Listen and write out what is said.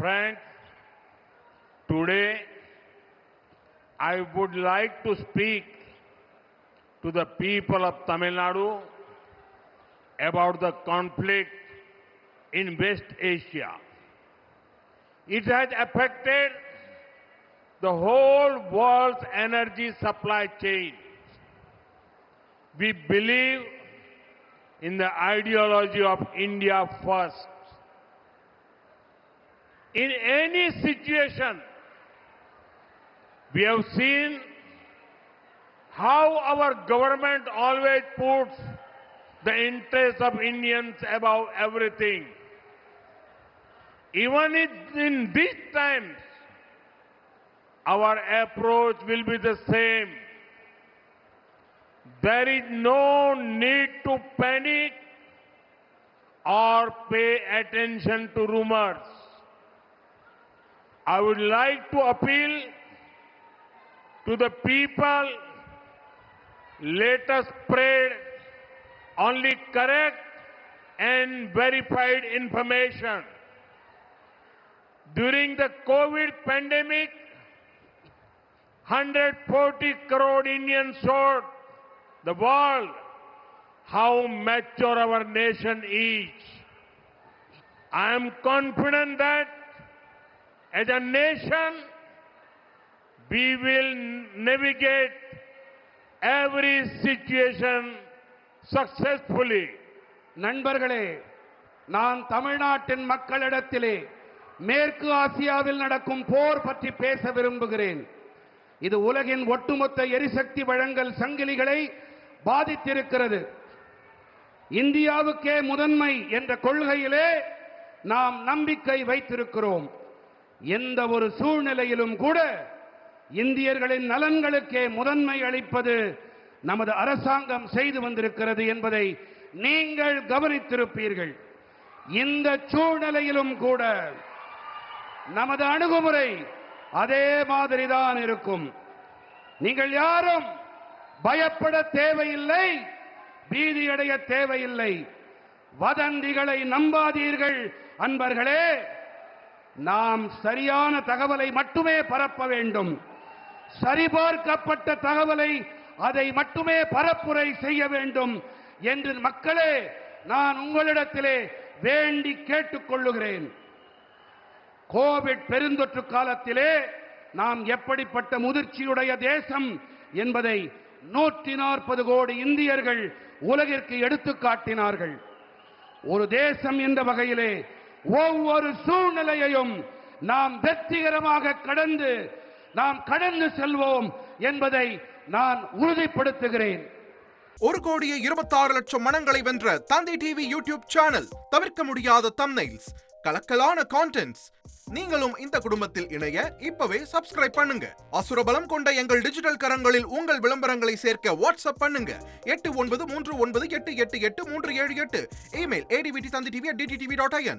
Friends, today I would like to speak to the people of Tamil Nadu about the conflict in West Asia. It has affected the whole world's energy supply chain. We believe in the ideology of India first. In any situation, we have seen how our government always puts the interests of Indians above everything. Even in these times, our approach will be the same. There is no need to panic or pay attention to rumors. I would like to appeal to the people, let us spread only correct and verified information. During the COVID pandemic, 140 crore Indians showed the world how mature our nation is. I am confident that as a nation, we will navigate every situation successfully. நண்பர்களே, நான் தமிழ்நாட்டின் மக்களிடத்திலே மேற்கு ஆசியாவில் நடக்கும் போர் பற்றி பேச விரும்புகிறேன். இது உலகின் ஒட்டுமொத்த எரிசக்தி வழங்கல் சங்கிலிகளை பாதித்திருக்கிறது. இந்தியாவுக்கே முதன்மை என்ற கொள்கையிலே நாம் நம்பிக்கை வைத்திருக்கிறோம். எந்த ஒரு சூழ்நிலையிலும் கூட இந்தியர்களின் நலன்களுக்கே முதன்மை அளிப்பது நமது அரசாங்கம் செய்து வந்திருக்கிறது என்பதை நீங்கள் கவனித்திருப்பீர்கள். இந்த சூழ்நிலையிலும் கூட நமது அணுகுமுறை அதே மாதிரிதான் இருக்கும். நீங்கள் யாரும் பயப்பட தேவையில்லை, பீதியடைய தேவையில்லை. வதந்திகளை நம்பாதீர்கள் அன்பர்களே. நாம் சரியான தகவலை மட்டுமே பரப்ப வேண்டும். சரிபார்க்கப்பட்ட தகவலை அதை மட்டுமே பரப்புரை செய்ய வேண்டும் என்று மக்களே நான் உங்களிடத்திலே வேண்டி கேட்டுக்கொள்ளுகிறேன். கோவிட் பெருந்தொற்று காலத்திலே நாம் எப்படிப்பட்ட முதிர்ச்சியுடைய தேசம் என்பதை 140 கோடி இந்தியர்கள் உலகிற்கு எடுத்துக் காட்டினார்கள். ஒரு தேசம் என்ற வகையிலே ஒவ்வொரு சூழ்நிலையையும் நாம் வெற்றிகரமாக கடந்து செல்வோம் என்பதை நான் உறுதிப்படுத்துகிறேன். 1,26,00,000 மனங்களை வென்ற தந்தி டிவி யூடியூப் சேனல். தவிர்க்க முடியாத தம்ப்நெயில்ஸ், கலக்கலான கான்டென்ட்ஸ். நீங்களும் இந்த குடும்பத்தில் இணைய இப்பவே சப்ஸ்கிரைப் பண்ணுங்க. அசுரபலம் கொண்ட எங்கள் டிஜிட்டல் கரங்களில் உங்கள் விளம்பரங்களை சேர்க்க வாட்ஸ்அப் பண்ணுங்க. 8939888378. Email advttv@dttv.in.